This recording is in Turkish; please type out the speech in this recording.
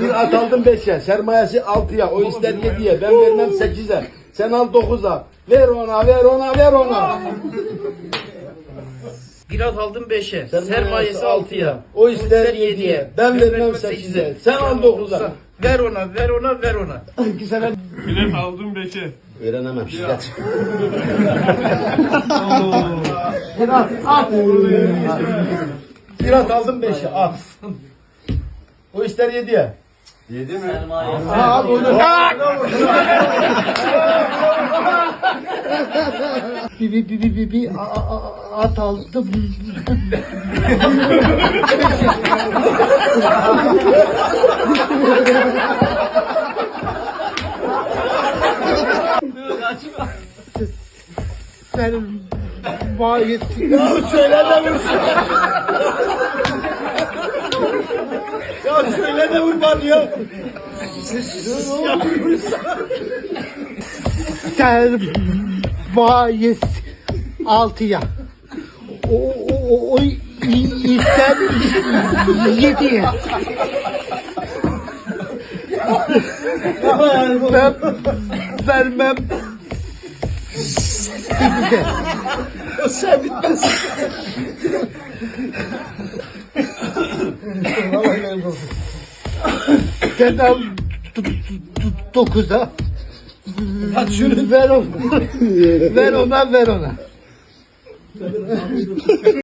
Bir at aldım 5'e. Sermayesi 6'ya. O ister 7'ye. Ben vermem 8'e. Sen al 9'a. Ver ona, ver ona, ver ona. Bir at aldım 5'e. Sermayesi 6'ya. O ister 7'ye. Ben vermem 8'e. Sen al 9'a. Ver ona, ver ona, ver ona. Bilet aldım 5'e. Öğrenemem. Geç. Bir at aldım 5'e. At. O ister 7'ye. 7 mi? Al onu. Bir at aldım. Sermayesi. Ya söyle de vursun. Ya söyle de vur bana ya. Sermayesi 6'ya. O ister 7'ye. Ben vermem 8'e. Sen bitmez. Sen al 9'a. At şunu. Ver ona. Ver ona.